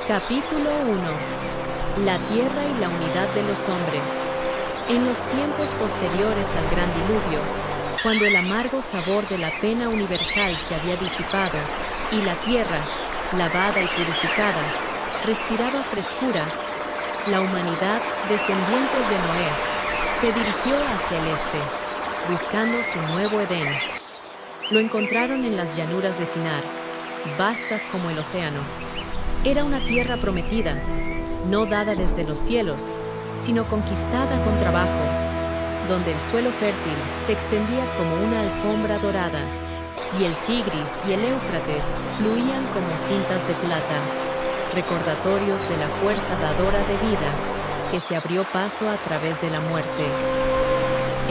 Capítulo 1. La tierra y la unidad de los hombres. En los tiempos posteriores al gran diluvio, cuando el amargo sabor de la pena universal se había disipado y la tierra, lavada y purificada, respiraba frescura, la humanidad, descendientes de Noé, se dirigió hacia el este, buscando su nuevo Edén. Lo encontraron en las llanuras de Sinar, vastas como el océano. Era una tierra prometida, no dada desde los cielos, sino conquistada con trabajo, donde el suelo fértil se extendía como una alfombra dorada, y el Tigris y el Éufrates fluían como cintas de plata, recordatorios de la fuerza dadora de vida que se abrió paso a través de la muerte.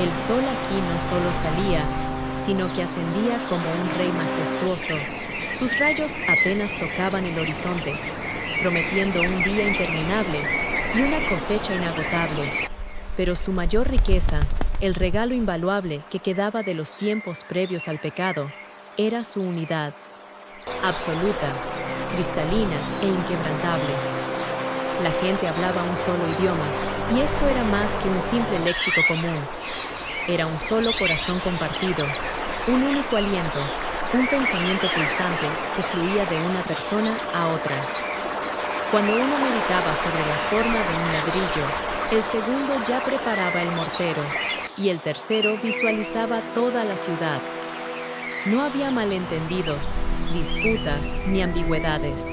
El sol aquí no solo salía, sino que ascendía como un rey majestuoso. Sus rayos apenas tocaban el horizonte, prometiendo un día interminable y una cosecha inagotable. Pero su mayor riqueza, el regalo invaluable que quedaba de los tiempos previos al pecado, era su unidad, absoluta, cristalina e inquebrantable. La gente hablaba un solo idioma, y esto era más que un simple léxico común. Era un solo corazón compartido, un único aliento, un pensamiento pulsante que fluía de una persona a otra. Cuando uno meditaba sobre la forma de un ladrillo, el segundo ya preparaba el mortero y el tercero visualizaba toda la ciudad. No había malentendidos, disputas ni ambigüedades.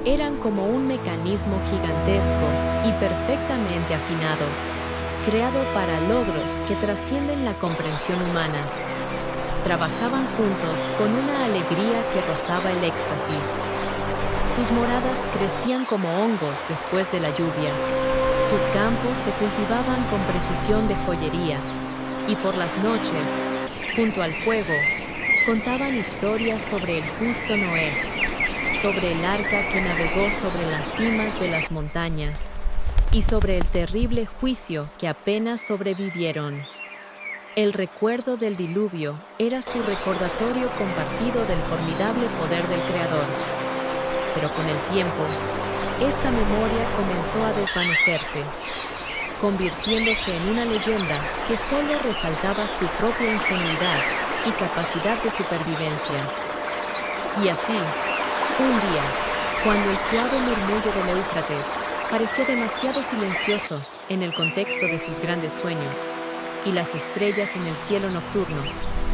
Eran como un mecanismo gigantesco y perfectamente afinado, creado para logros que trascienden la comprensión humana. Trabajaban juntos con una alegría que rozaba el éxtasis. Sus moradas crecían como hongos después de la lluvia. Sus campos se cultivaban con precisión de joyería. Y por las noches, junto al fuego, contaban historias sobre el justo Noé, sobre el arca que navegó sobre las cimas de las montañas y sobre el terrible juicio que apenas sobrevivieron. El recuerdo del diluvio era su recordatorio compartido del formidable poder del Creador. Pero con el tiempo, esta memoria comenzó a desvanecerse, convirtiéndose en una leyenda que solo resaltaba su propia ingenuidad y capacidad de supervivencia. Y así, un día, cuando el suave murmullo del Éufrates parecía demasiado silencioso en el contexto de sus grandes sueños, y las estrellas en el cielo nocturno,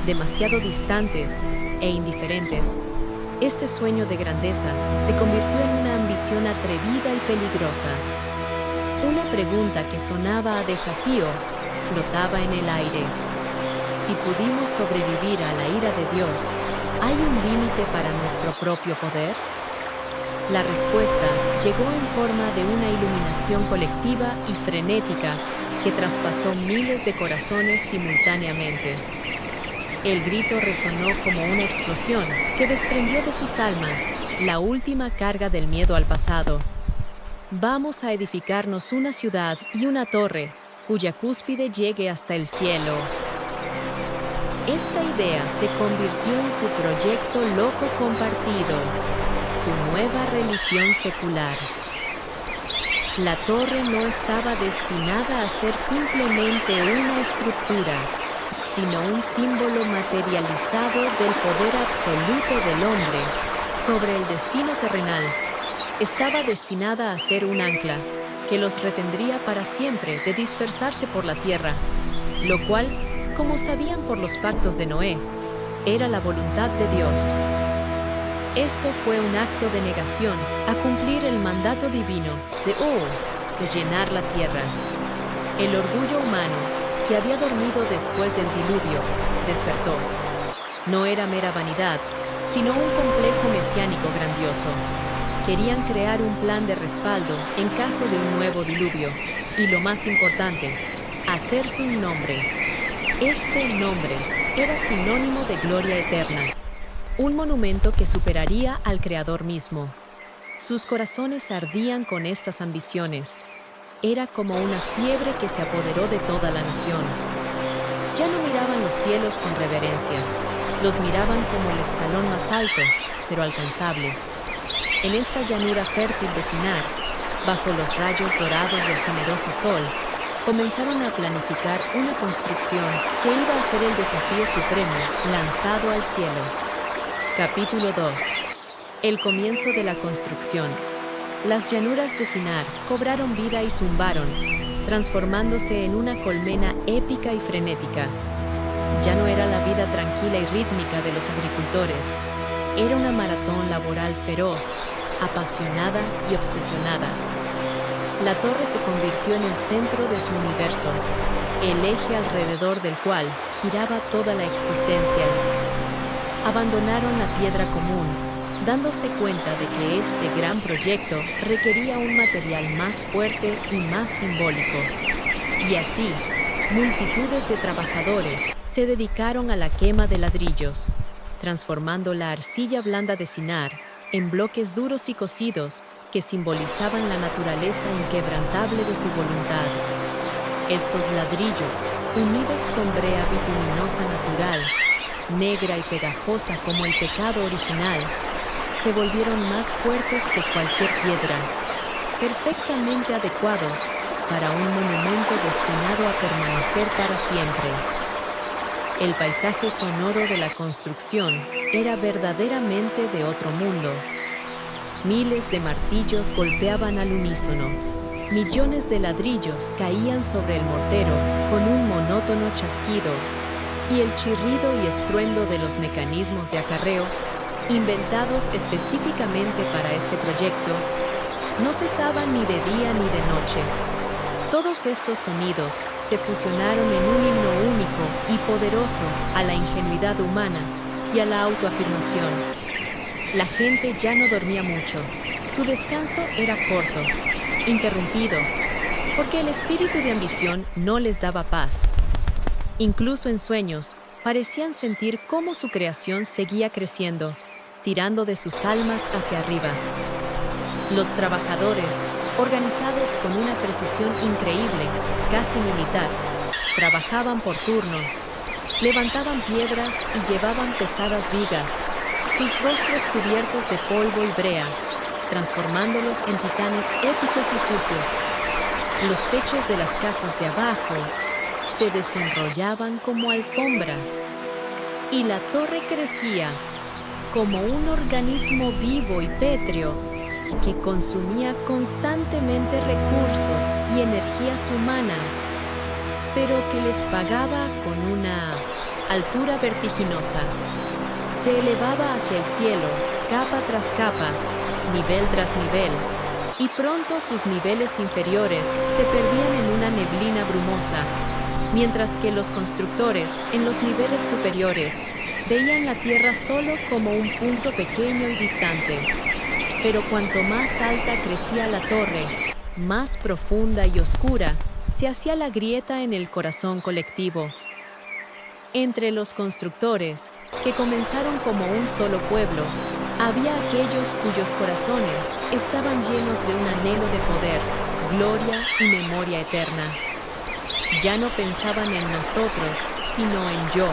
demasiado distantes e indiferentes, este sueño de grandeza se convirtió en una ambición atrevida y peligrosa. Una pregunta que sonaba a desafío flotaba en el aire. Si pudimos sobrevivir a la ira de Dios, ¿hay un límite para nuestro propio poder? La respuesta llegó en forma de una iluminación colectiva y frenética que traspasó miles de corazones simultáneamente. El grito resonó como una explosión que desprendió de sus almas la última carga del miedo al pasado. Vamos a edificarnos una ciudad y una torre cuya cúspide llegue hasta el cielo. Esta idea se convirtió en su proyecto loco compartido, su nueva religión secular. La torre no estaba destinada a ser simplemente una estructura, sino un símbolo materializado del poder absoluto del hombre sobre el destino terrenal. Estaba destinada a ser un ancla que los retendría para siempre de dispersarse por la tierra, lo cual, como sabían por los pactos de Noé, era la voluntad de Dios. Esto fue un acto de negación a cumplir el mandato divino de llenar la tierra. El orgullo humano, que había dormido después del diluvio, despertó. No era mera vanidad, sino un complejo mesiánico grandioso. Querían crear un plan de respaldo en caso de un nuevo diluvio, y lo más importante, hacerse un nombre. Este nombre era sinónimo de gloria eterna. Un monumento que superaría al Creador mismo. Sus corazones ardían con estas ambiciones. Era como una fiebre que se apoderó de toda la nación. Ya no miraban los cielos con reverencia. Los miraban como el escalón más alto, pero alcanzable. En esta llanura fértil de Sinar, bajo los rayos dorados del generoso sol, comenzaron a planificar una construcción que iba a ser el desafío supremo lanzado al cielo. Capítulo 2. El comienzo de la construcción. Las llanuras de Sinar cobraron vida y zumbaron, transformándose en una colmena épica y frenética. Ya no era la vida tranquila y rítmica de los agricultores. Era una maratón laboral feroz, apasionada y obsesionada. La torre se convirtió en el centro de su universo, el eje alrededor del cual giraba toda la existencia. Abandonaron la piedra común, dándose cuenta de que este gran proyecto requería un material más fuerte y más simbólico. Y así, multitudes de trabajadores se dedicaron a la quema de ladrillos, transformando la arcilla blanda de Sinar en bloques duros y cocidos que simbolizaban la naturaleza inquebrantable de su voluntad. Estos ladrillos, unidos con brea bituminosa natural, negra y pegajosa como el pecado original, se volvieron más fuertes que cualquier piedra, perfectamente adecuados para un monumento destinado a permanecer para siempre. El paisaje sonoro de la construcción era verdaderamente de otro mundo. Miles de martillos golpeaban al unísono. Millones de ladrillos caían sobre el mortero con un monótono chasquido, y el chirrido y estruendo de los mecanismos de acarreo, inventados específicamente para este proyecto, no cesaban ni de día ni de noche. Todos estos sonidos se fusionaron en un himno único y poderoso a la ingenuidad humana y a la autoafirmación. La gente ya no dormía mucho. Su descanso era corto, interrumpido, porque el espíritu de ambición no les daba paz. Incluso en sueños, parecían sentir cómo su creación seguía creciendo, tirando de sus almas hacia arriba. Los trabajadores, organizados con una precisión increíble, casi militar, trabajaban por turnos, levantaban piedras y llevaban pesadas vigas, sus rostros cubiertos de polvo y brea, transformándolos en titanes épicos y sucios. Los techos de las casas de abajo se desenrollaban como alfombras, y la torre crecía como un organismo vivo y pétreo que consumía constantemente recursos y energías humanas, pero que les pagaba con una altura vertiginosa. Se elevaba hacia el cielo, capa tras capa, nivel tras nivel, y pronto sus niveles inferiores se perdían en una neblina brumosa, mientras que los constructores, en los niveles superiores, veían la tierra solo como un punto pequeño y distante. Pero cuanto más alta crecía la torre, más profunda y oscura se hacía la grieta en el corazón colectivo. Entre los constructores, que comenzaron como un solo pueblo, había aquellos cuyos corazones estaban llenos de un anhelo de poder, gloria y memoria eterna. Ya no pensaban en nosotros, sino en yo.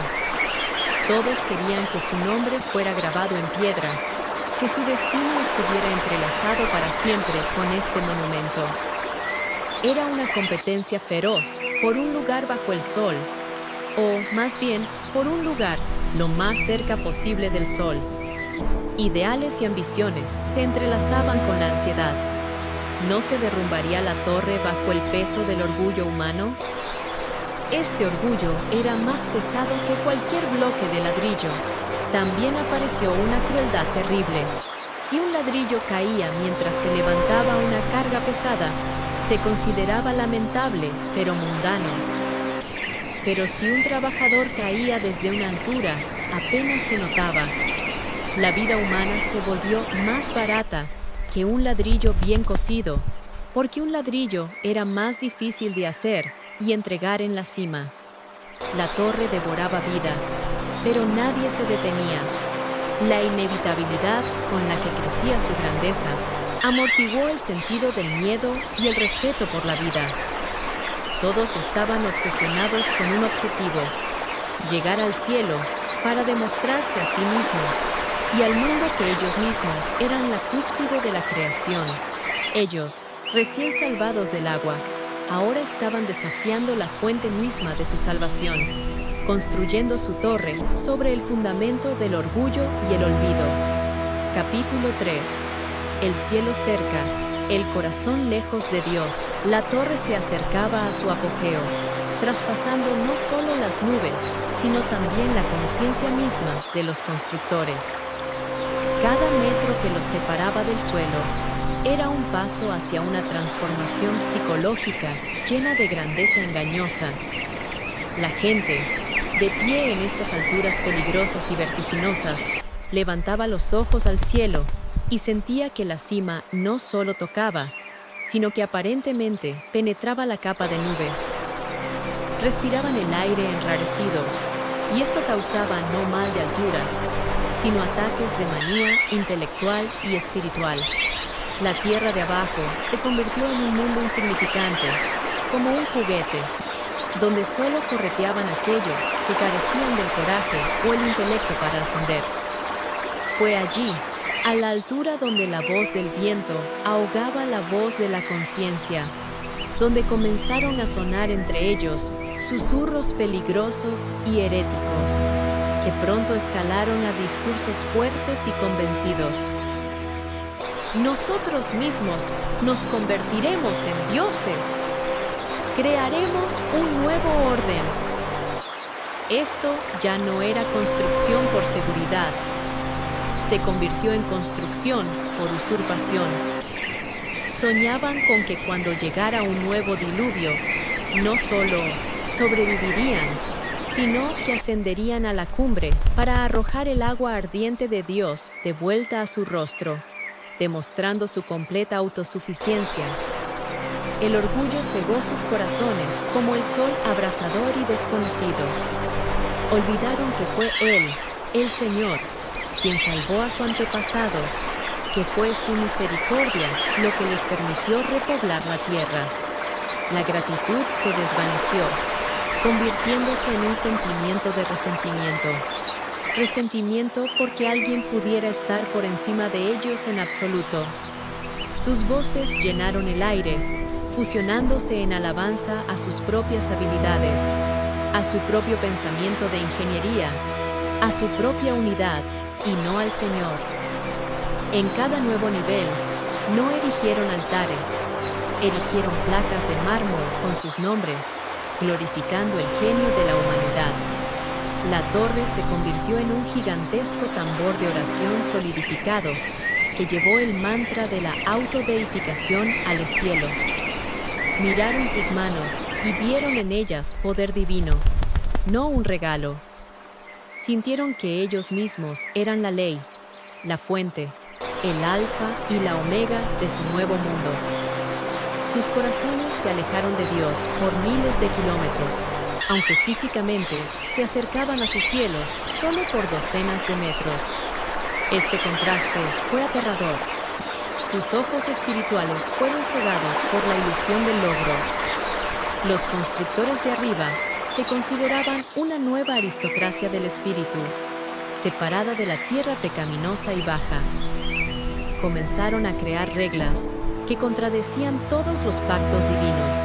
Todos querían que su nombre fuera grabado en piedra, que su destino estuviera entrelazado para siempre con este monumento. Era una competencia feroz por un lugar bajo el sol, o más bien por un lugar lo más cerca posible del sol. Ideales y ambiciones se entrelazaban con la ansiedad. ¿No se derrumbaría la torre bajo el peso del orgullo humano? Este orgullo era más pesado que cualquier bloque de ladrillo. También apareció una crueldad terrible. Si un ladrillo caía mientras se levantaba una carga pesada, se consideraba lamentable, pero mundano. Pero si un trabajador caía desde una altura, apenas se notaba. La vida humana se volvió más barata que un ladrillo bien cocido, porque un ladrillo era más difícil de hacer y entregar en la cima. La torre devoraba vidas, pero nadie se detenía. La inevitabilidad con la que crecía su grandeza amortiguó el sentido del miedo y el respeto por la vida. Todos estaban obsesionados con un objetivo: llegar al cielo para demostrarse a sí mismos y al mundo que ellos mismos eran la cúspide de la creación. Ellos, recién salvados del agua, ahora estaban desafiando la fuente misma de su salvación, construyendo su torre sobre el fundamento del orgullo y el olvido. Capítulo 3. El cielo cerca, el corazón lejos de Dios. La torre se acercaba a su apogeo, traspasando no solo las nubes, sino también la conciencia misma de los constructores. Cada metro que los separaba del suelo era un paso hacia una transformación psicológica llena de grandeza engañosa. La gente, de pie en estas alturas peligrosas y vertiginosas, levantaba los ojos al cielo y sentía que la cima no solo tocaba, sino que aparentemente penetraba la capa de nubes. Respiraban el aire enrarecido, y esto causaba no mal de altura, sino ataques de manía intelectual y espiritual. La tierra de abajo se convirtió en un mundo insignificante, como un juguete, donde solo correteaban aquellos que carecían del coraje o el intelecto para ascender. Fue allí, a la altura donde la voz del viento ahogaba la voz de la conciencia, donde comenzaron a sonar entre ellos susurros peligrosos y heréticos, que pronto escalaron a discursos fuertes y convencidos. Nosotros mismos nos convertiremos en dioses. Crearemos un nuevo orden. Esto ya no era construcción por seguridad. Se convirtió en construcción por usurpación. Soñaban con que cuando llegara un nuevo diluvio, no solo sobrevivirían, sino que ascenderían a la cumbre para arrojar el agua ardiente de Dios de vuelta a su rostro, demostrando su completa autosuficiencia. El orgullo cegó sus corazones como el sol abrasador y desconocido. Olvidaron que fue Él, el Señor, quien salvó a su antepasado, que fue su misericordia lo que les permitió repoblar la tierra. La gratitud se desvaneció, convirtiéndose en un sentimiento de resentimiento. Resentimiento porque alguien pudiera estar por encima de ellos en absoluto. Sus voces llenaron el aire, fusionándose en alabanza a sus propias habilidades, a su propio pensamiento de ingeniería, a su propia unidad y no al Señor. En cada nuevo nivel, no erigieron altares, erigieron placas de mármol con sus nombres, glorificando el genio de la humanidad. La torre se convirtió en un gigantesco tambor de oración solidificado que llevó el mantra de la autodeificación a los cielos. Miraron sus manos y vieron en ellas poder divino, no un regalo. Sintieron que ellos mismos eran la ley, la fuente, el alfa y la omega de su nuevo mundo. Sus corazones se alejaron de Dios por miles de kilómetros, aunque físicamente se acercaban a sus cielos solo por docenas de metros. Este contraste fue aterrador. Sus ojos espirituales fueron cegados por la ilusión del logro. Los constructores de arriba se consideraban una nueva aristocracia del espíritu, separada de la tierra pecaminosa y baja. Comenzaron a crear reglas que contradecían todos los pactos divinos.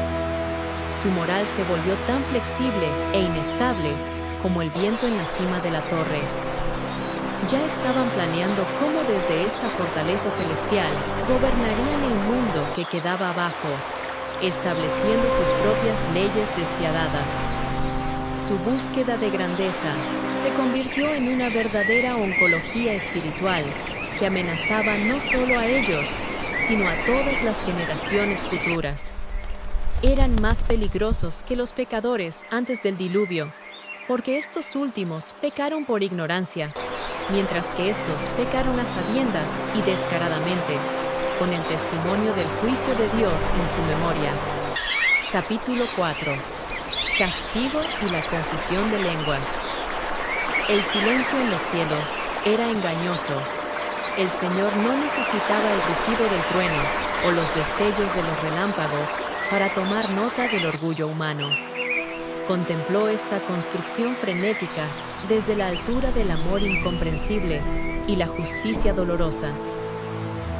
Su moral se volvió tan flexible e inestable como el viento en la cima de la torre. Ya estaban planeando cómo desde esta fortaleza celestial gobernarían el mundo que quedaba abajo, estableciendo sus propias leyes despiadadas. Su búsqueda de grandeza se convirtió en una verdadera oncología espiritual que amenazaba no solo a ellos, sino a todas las generaciones futuras. Eran más peligrosos que los pecadores antes del diluvio, porque estos últimos pecaron por ignorancia, mientras que estos pecaron a sabiendas y descaradamente, con el testimonio del juicio de Dios en su memoria. Capítulo 4. Castigo y la confusión de lenguas. El silencio en los cielos era engañoso. El Señor no necesitaba el rugido del trueno o los destellos de los relámpagos para tomar nota del orgullo humano. Contempló esta construcción frenética desde la altura del amor incomprensible y la justicia dolorosa.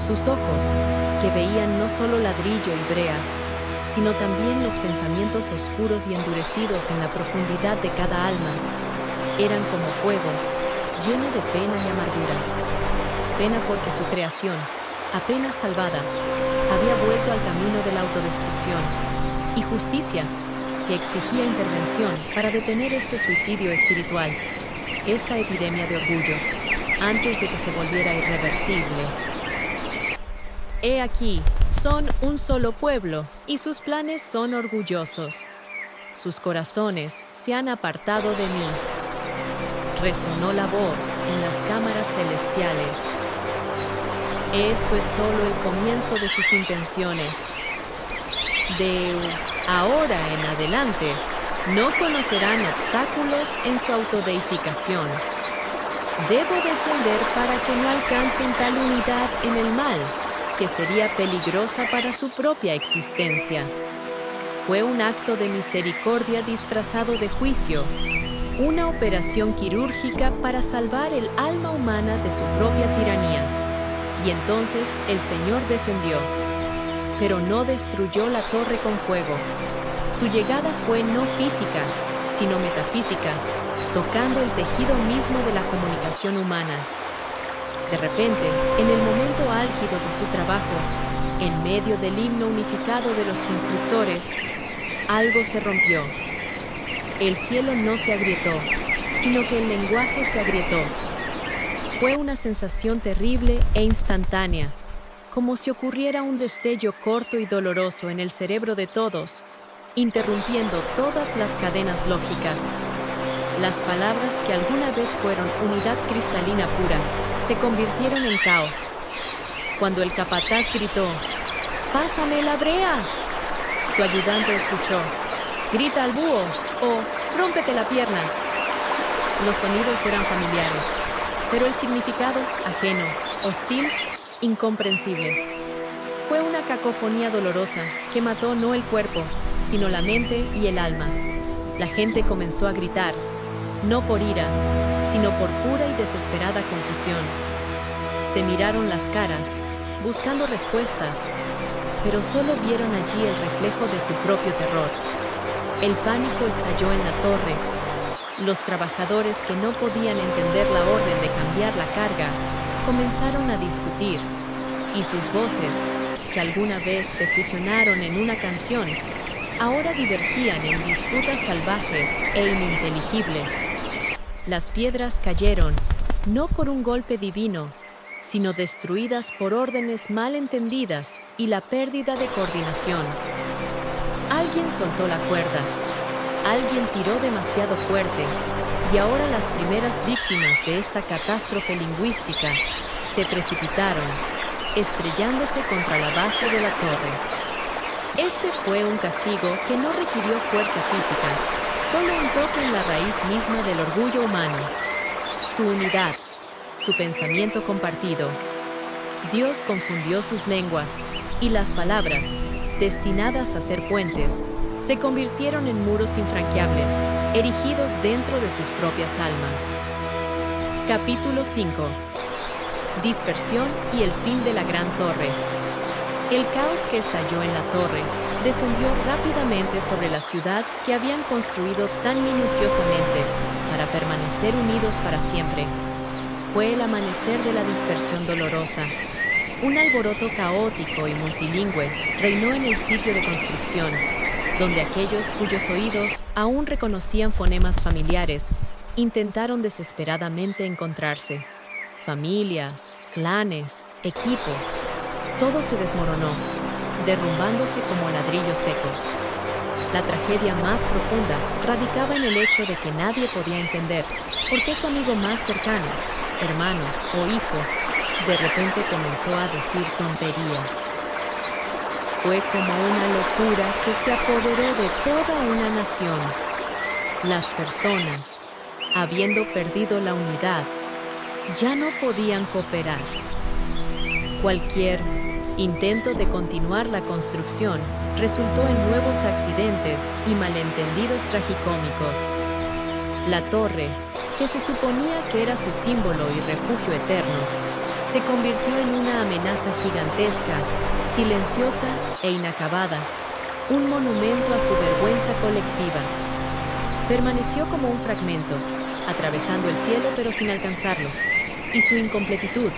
Sus ojos, que veían no solo ladrillo y brea, sino también los pensamientos oscuros y endurecidos en la profundidad de cada alma, eran como fuego, lleno de pena y amargura. Pena porque su creación, apenas salvada, había vuelto al camino de la autodestrucción, y justicia, que exigía intervención para detener este suicidio espiritual, esta epidemia de orgullo, antes de que se volviera irreversible. He aquí, son un solo pueblo, y sus planes son orgullosos. Sus corazones se han apartado de mí. Resonó la voz en las cámaras celestiales. Esto es solo el comienzo de sus intenciones. De ahora en adelante, no conocerán obstáculos en su autodeificación. Debo descender para que no alcancen tal unidad en el mal, que sería peligrosa para su propia existencia. Fue un acto de misericordia disfrazado de juicio, una operación quirúrgica para salvar el alma humana de su propia tiranía. Y entonces el Señor descendió, pero no destruyó la torre con fuego. Su llegada fue no física, sino metafísica, tocando el tejido mismo de la comunicación humana. De repente, en el momento álgido de su trabajo, en medio del himno unificado de los constructores, algo se rompió. El cielo no se agrietó, sino que el lenguaje se agrietó. Fue una sensación terrible e instantánea, como si ocurriera un destello corto y doloroso en el cerebro de todos, interrumpiendo todas las cadenas lógicas. Las palabras que alguna vez fueron unidad cristalina pura se convirtieron en caos. Cuando el capataz gritó, «¡Pásame la brea!», su ayudante escuchó, «¡Grita al búho!» o «¡Rómpete la pierna!». Los sonidos eran familiares, pero el significado ajeno, hostil, incomprensible. Fue una cacofonía dolorosa que mató no el cuerpo, sino la mente y el alma. La gente comenzó a gritar, no por ira, sino por pura y desesperada confusión. Se miraron las caras, buscando respuestas, pero solo vieron allí el reflejo de su propio terror. El pánico estalló en la torre. Los trabajadores que no podían entender la orden de cambiar la carga, comenzaron a discutir, y sus voces, que alguna vez se fusionaron en una canción, ahora divergían en disputas salvajes e ininteligibles. Las piedras cayeron, no por un golpe divino, sino destruidas por órdenes mal entendidas y la pérdida de coordinación. Alguien soltó la cuerda, alguien tiró demasiado fuerte, y ahora las primeras víctimas de esta catástrofe lingüística se precipitaron, estrellándose contra la base de la torre. Este fue un castigo que no requirió fuerza física, solo un toque en la raíz misma del orgullo humano, su unidad, su pensamiento compartido. Dios confundió sus lenguas, y las palabras, destinadas a ser puentes, se convirtieron en muros infranqueables, erigidos dentro de sus propias almas. Capítulo 5. Dispersión y el fin de la gran torre. El caos que estalló en la torre descendió rápidamente sobre la ciudad que habían construido tan minuciosamente para permanecer unidos para siempre. Fue el amanecer de la dispersión dolorosa. Un alboroto caótico y multilingüe reinó en el sitio de construcción, donde aquellos cuyos oídos aún reconocían fonemas familiares intentaron desesperadamente encontrarse. Familias, clanes, equipos, todo se desmoronó, derrumbándose como ladrillos secos. La tragedia más profunda radicaba en el hecho de que nadie podía entender por qué su amigo más cercano, hermano o hijo, de repente comenzó a decir tonterías. Fue como una locura que se apoderó de toda una nación. Las personas, habiendo perdido la unidad, ya no podían cooperar. Cualquier intento de continuar la construcción resultó en nuevos accidentes y malentendidos tragicómicos. La torre, que se suponía que era su símbolo y refugio eterno, se convirtió en una amenaza gigantesca, silenciosa e inacabada, un monumento a su vergüenza colectiva. Permaneció como un fragmento, atravesando el cielo pero sin alcanzarlo, y su incompletitud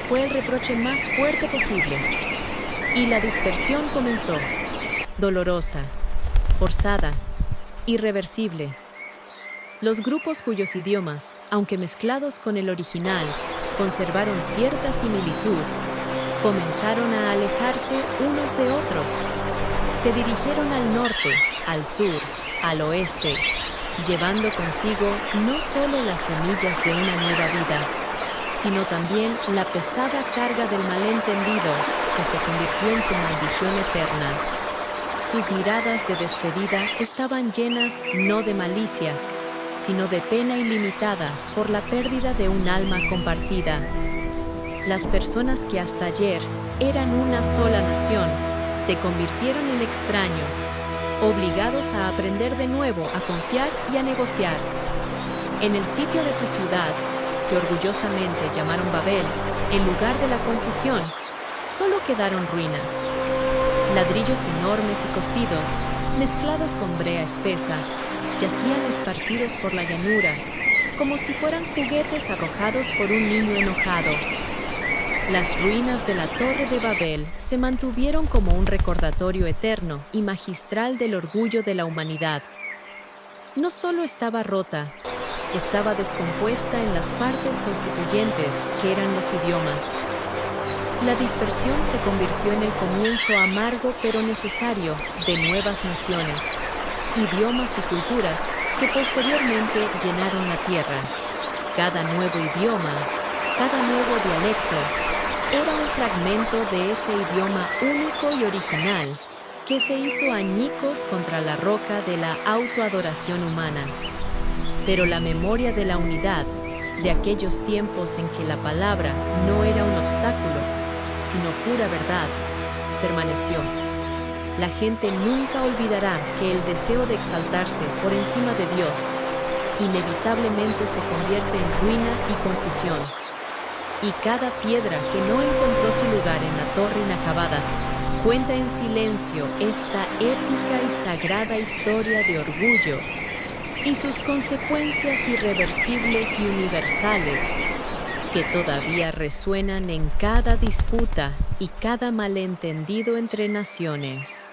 fue el reproche más fuerte posible. Y la dispersión comenzó, dolorosa, forzada, irreversible. Los grupos cuyos idiomas, aunque mezclados con el original, conservaron cierta similitud, comenzaron a alejarse unos de otros. Se dirigieron al norte, al sur, al oeste, llevando consigo no solo las semillas de una nueva vida, sino también la pesada carga del malentendido que se convirtió en su maldición eterna. Sus miradas de despedida estaban llenas no de malicia, sino de pena ilimitada por la pérdida de un alma compartida. Las personas que hasta ayer eran una sola nación se convirtieron en extraños, obligados a aprender de nuevo a confiar y a negociar. En el sitio de su ciudad, que orgullosamente llamaron Babel, en lugar de la confusión, solo quedaron ruinas. Ladrillos enormes y cocidos, mezclados con brea espesa, yacían esparcidos por la llanura, como si fueran juguetes arrojados por un niño enojado. Las ruinas de la Torre de Babel se mantuvieron como un recordatorio eterno y magistral del orgullo de la humanidad. No solo estaba rota, estaba descompuesta en las partes constituyentes que eran los idiomas. La dispersión se convirtió en el comienzo amargo pero necesario de nuevas naciones, idiomas y culturas que posteriormente llenaron la tierra. Cada nuevo idioma, cada nuevo dialecto, era un fragmento de ese idioma único y original que se hizo añicos contra la roca de la autoadoración humana. Pero la memoria de la unidad, de aquellos tiempos en que la palabra no era un obstáculo, sino pura verdad, permaneció. La gente nunca olvidará que el deseo de exaltarse por encima de Dios inevitablemente se convierte en ruina y confusión. Y cada piedra que no encontró su lugar en la torre inacabada cuenta en silencio esta épica y sagrada historia de orgullo y sus consecuencias irreversibles y universales, que todavía resuenan en cada disputa y cada malentendido entre naciones.